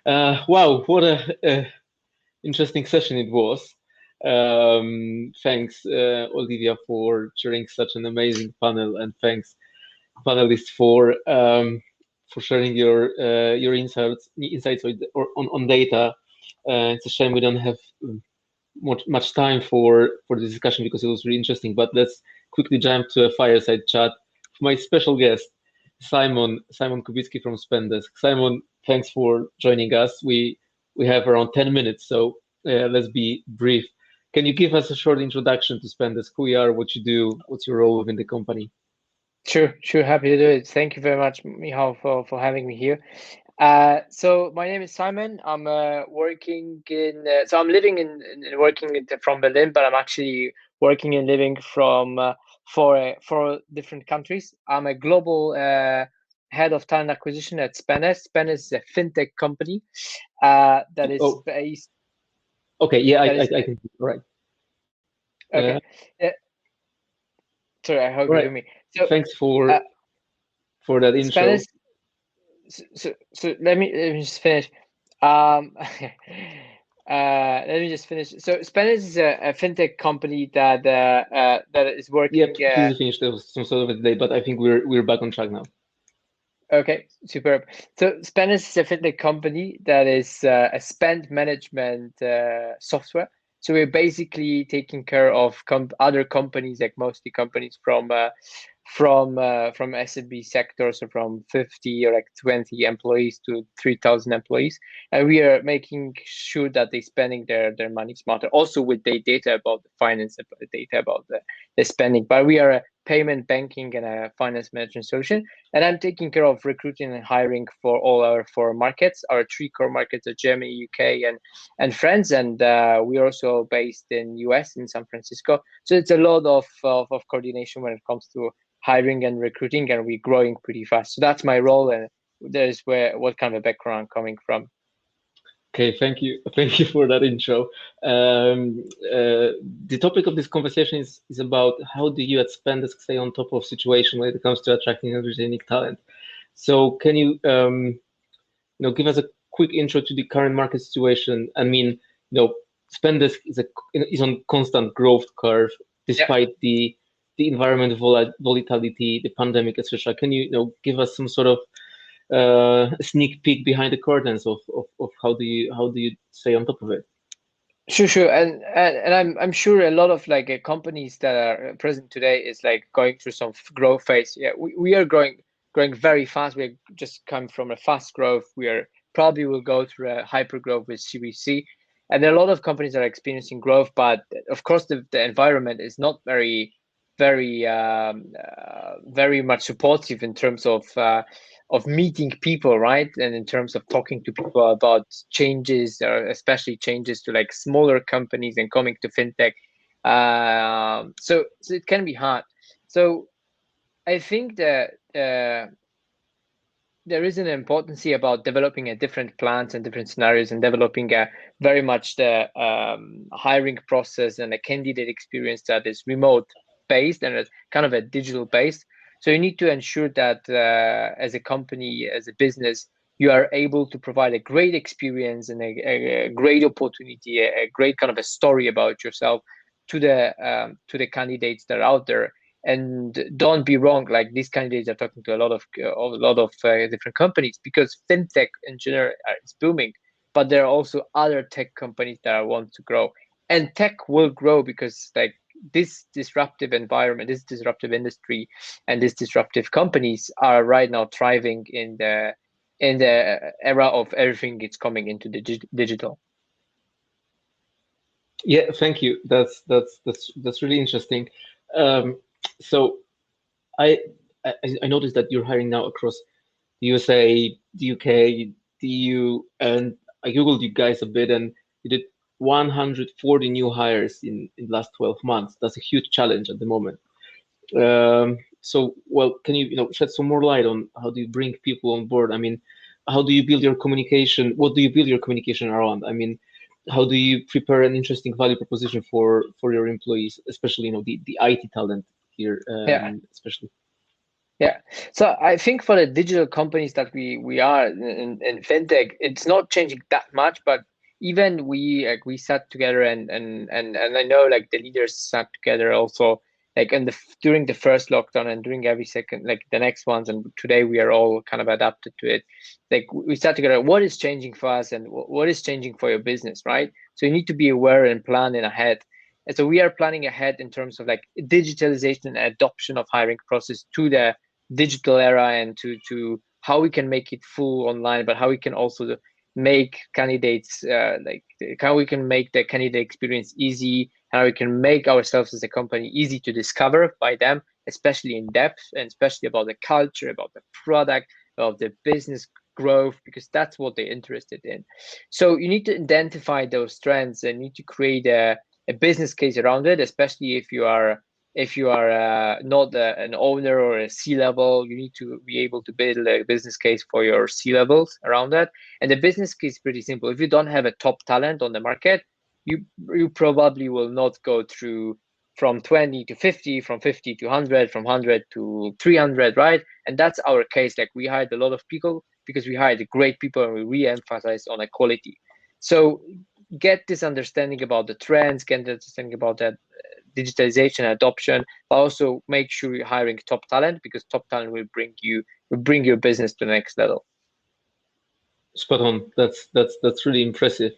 Wow, what a interesting session it was. Thanks, Olivia, for sharing such an amazing panel, and thanks, panelists, for sharing your insights on data. It's a shame we don't have much time for the discussion because it was really interesting. But let's quickly jump to a fireside chat with my special guest, Szymon Kubicki from Spendesk. Simon, thanks for joining us. We have around 10 minutes, so let's be brief. Can you give us a short introduction to Spendesk? Who you are, what you do, what's your role within the company? Sure. Happy to do it. Thank you very much, Michal, for having me here. So my name is Simon. I'm working in. So I'm living in working from Berlin, but I'm actually working and living from four different countries. I'm a global head of talent acquisition at Spendesk. Spendesk is a fintech company that is Oh, based. okay, yeah, That is I can. All right. okay. Uh, Sorry, I hope All you right. hear me. So Thanks uh, for that intro. Spendesk. So let me just finish. Um, let me just finish. So Spendesk is a fintech company that is Yeah, working. please finish. There was some sort of a delay, but I think we're back on track now. Okay, superb. So Spendesk is a fintech company that is a spend management software. So we're basically taking care of other companies, like mostly companies from SMB sectors, so from 50 or like 20 employees to 3,000 employees, and we are making sure that they're spending their money smarter. Also with the data about the finance, data about the spending. But we are a payment, banking, and a finance management solution, and I'm taking care of recruiting and hiring for all our four markets. Our three core markets are Germany, UK, and France, and we're also based in US in San Francisco. So it's a lot of coordination when it comes to hiring and recruiting, and we're growing pretty fast. So that's my role, and there's where what kind of background I'm coming from. Okay, thank you. Thank you for that intro. The topic of this conversation is about how do you at Spendesk stay on top of situation when it comes to attracting and retaining talent. So can give us a quick intro to the current market situation? I mean, Spendesk is on constant growth curve Yeah. despite the environment volatility, the pandemic, etc. Can give us some sort of a sneak peek behind the curtains of how do you stay on top of it? Sure, and I'm sure a lot of like companies that are present today is like going through some growth phase. Yeah, we are growing very fast. We just come from a fast growth. We are probably will go through a hyper growth with CVC, and there are a lot of companies that are experiencing growth. But of course, the environment is not very much supportive in terms of meeting people, right? And in terms of talking to people about changes, especially changes to like smaller companies and coming to fintech. So it can be hard. So I think that there is an importance about developing a different plans and different scenarios, and developing a very much the hiring process and a candidate experience that is remote based and it's kind of a digital based. So you need to ensure that as a company, as a business, you are able to provide a great experience and a great opportunity, a great kind of a story about yourself to the candidates that are out there. And don't be wrong, like these candidates are talking to a lot of different companies, because fintech in general is booming, but there are also other tech companies that want to grow, and tech will grow because like this disruptive environment, this disruptive industry, and these disruptive companies are right now thriving in the era of everything it's coming into the digital. Yeah, thank you. That's really interesting. Um, so I, I noticed that you're hiring now across the USA, the UK, the EU, and I googled you guys a bit, and you did 140 new hires in the last 12 months. That's a huge challenge at the moment. So, well, can you shed some more light on how do you bring people on board? I mean, how do you build your communication? What do you build your communication around? I mean, how do you prepare an interesting value proposition for your employees, especially the IT talent here, Yeah. especially? Yeah, so I think for the digital companies that we are in fintech, it's not changing that much. But even we sat together and I know like the leaders sat together also like during the first lockdown and during every second like the next ones, and today we are all kind of adapted to it. Like we sat together, what is changing for us and what is changing for your business, right? So you need to be aware and planning ahead. And so we are planning ahead in terms of like digitalization and adoption of hiring process to the digital era and to how we can make it full online, but how we can also make candidates like how we can make the candidate experience easy, how we can make ourselves as a company easy to discover by them, especially in depth and especially about the culture, about the product, about the business growth, because that's what they're interested in. So you need to identify those trends and need to create a business case around it, especially if you are not an owner or a C-level. You need to be able to build a business case for your C-levels around that. And the business case is pretty simple. If you don't have a top talent on the market, you probably will not go through from 20 to 50, from 50 to 100, from 100 to 300, right? And that's our case. Like we hired a lot of people because we hired great people and we re-emphasize on equality. So get this understanding about the trends, get this understanding about that digitalization adoption, but also make sure you're hiring top talent, because top talent will bring your business to the next level. Spot on. That's really impressive.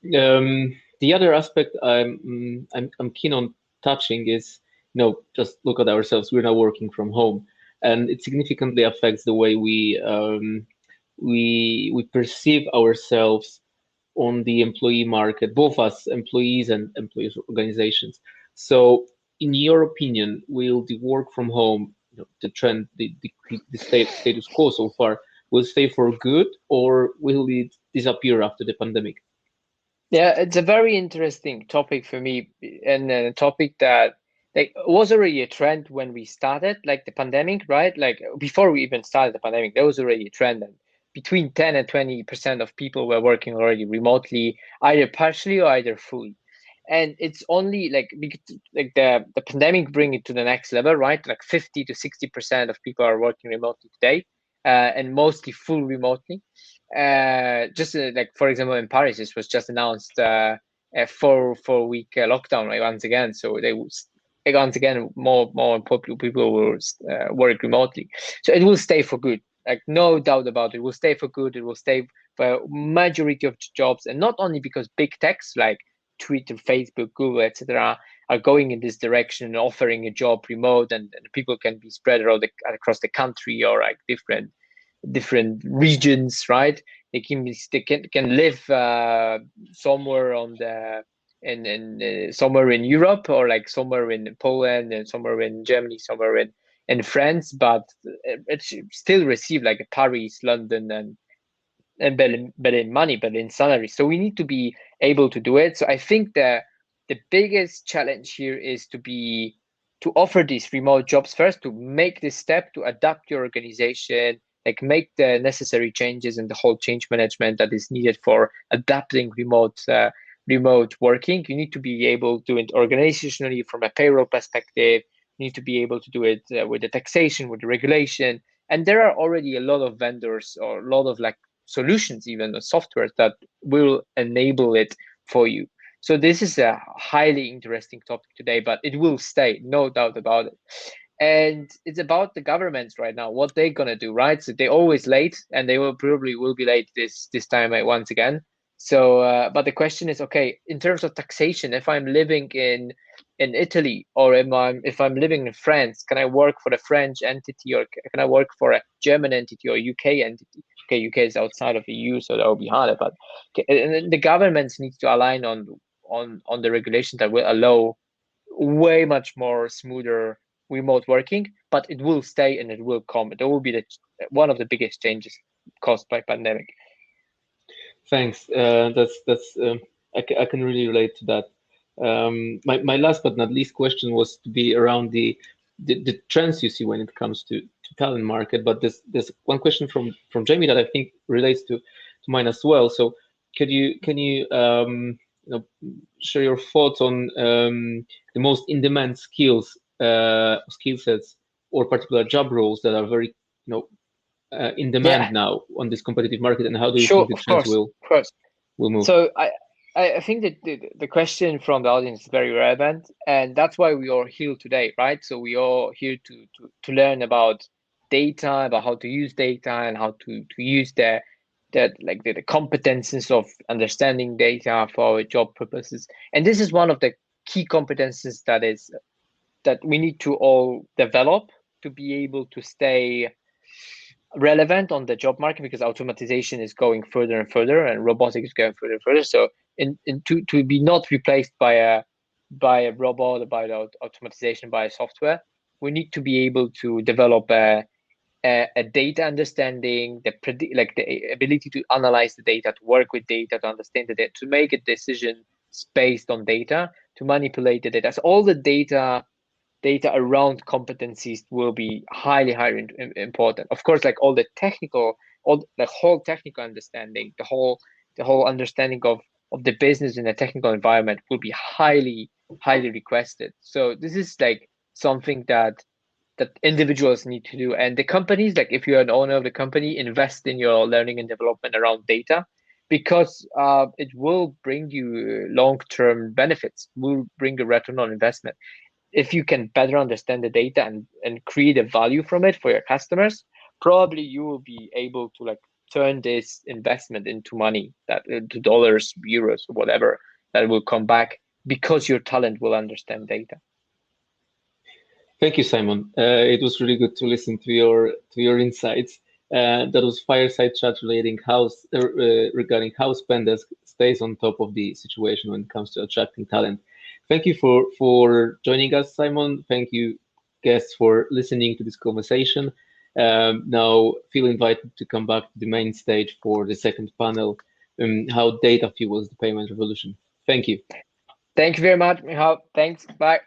The other aspect I'm keen on touching is, just look at ourselves. We're now working from home, and it significantly affects the way we perceive ourselves on the employee market, both as employees and employees organizations. So, in your opinion, will the work from home, the trend, the status quo so far, will stay for good, or will it disappear after the pandemic? Yeah, it's a very interesting topic for me, and a topic that like was already a trend when we started, like the pandemic, right? Like before we even started the pandemic, there was already a trend, and between 10 and 20% of people were working already remotely, either partially or either fully. And it's only like like the pandemic bring it to the next level, right? Like 50 to 60% of people are working remotely today, and mostly full remotely. Just like for example in Paris, this was just announced a 4 week lockdown, right, once again. So once again more people will work remotely. So it will stay for good, like no doubt about it. It will stay for good. It will stay for majority of jobs, and not only because big techs like Twitter, Facebook, Google, etc. are going in this direction and offering a job remote, and people can be spread around across the country or like different regions, right? They can live somewhere on the in somewhere in Europe, or like somewhere in Poland and somewhere in Germany, somewhere in France, but it still receive like a Paris, London, and Berlin money, Berlin salary. So we need to be able to do it. So I think the biggest challenge here is to offer these remote jobs first, to make this step, to adapt your organization, like make the necessary changes and the whole change management that is needed for adapting remote working. You need to be able to do it organizationally from a payroll perspective. You need to be able to do it with the taxation, with the regulation. And there are already a lot of vendors or a lot of like solutions, even the software that will enable it for you. So this is a highly interesting topic today, but it will stay, no doubt about it. And it's about the governments right now, what they're gonna do, right? So they're always late, and they will probably will be late this time once again. So, but the question is, okay, in terms of taxation, if I'm living in Italy, or if I'm living in France, can I work for the French entity, or can I work for a German entity or UK entity? Okay, UK is outside of the EU, so that will be harder. But and the governments need to align on the regulations that will allow way much more smoother remote working, but it will stay and it will come. It will be one of the biggest changes caused by pandemic. Thanks. I can really relate to that. My last but not least question was to be around the trends you see when it comes to talent market. But there's one question from Jamie that I think relates to mine as well. So can you share your thoughts on the most in demand skill sets or particular job roles that are very, in demand Yeah, now on this competitive market, and how do you sure, think the of trends course, will of course. move? So I think that the question from the audience is very relevant, and that's why we are here today, right? So we are here to learn about data, about how to use data, and how to use the competences of understanding data for our job purposes. And this is one of the key competences that we need to all develop to be able to stay relevant on the job market, because automatization is going further and further and robotics is going further and further. So to be not replaced by a robot or by the automatization by a software, we need to be able to develop a data understanding, the ability to analyze the data, to work with data, to understand the data, to make a decision based on data, to manipulate the data. So all the data around competencies will be highly important. Of course, like all the whole technical understanding, the whole understanding of the business in a technical environment will be highly requested. So this is like something that individuals need to do, and the companies, like if you're an owner of the company, invest in your learning and development around data, because it will bring you long-term benefits, will bring a return on investment. If you can better understand the data and create a value from it for your customers, probably you will be able to like turn this investment into money, that into dollars, euros, or whatever, that will come back because your talent will understand data. Thank you, Simon. It was really good to listen to your insights. That was Fireside Chat regarding how Spendesk stays on top of the situation when it comes to attracting talent. Thank you for joining us, Simon. Thank you, guests, for listening to this conversation. Now, feel invited to come back to the main stage for the second panel, how data fuels the payment revolution. Thank you. Thank you very much, Michal. Thanks. Bye.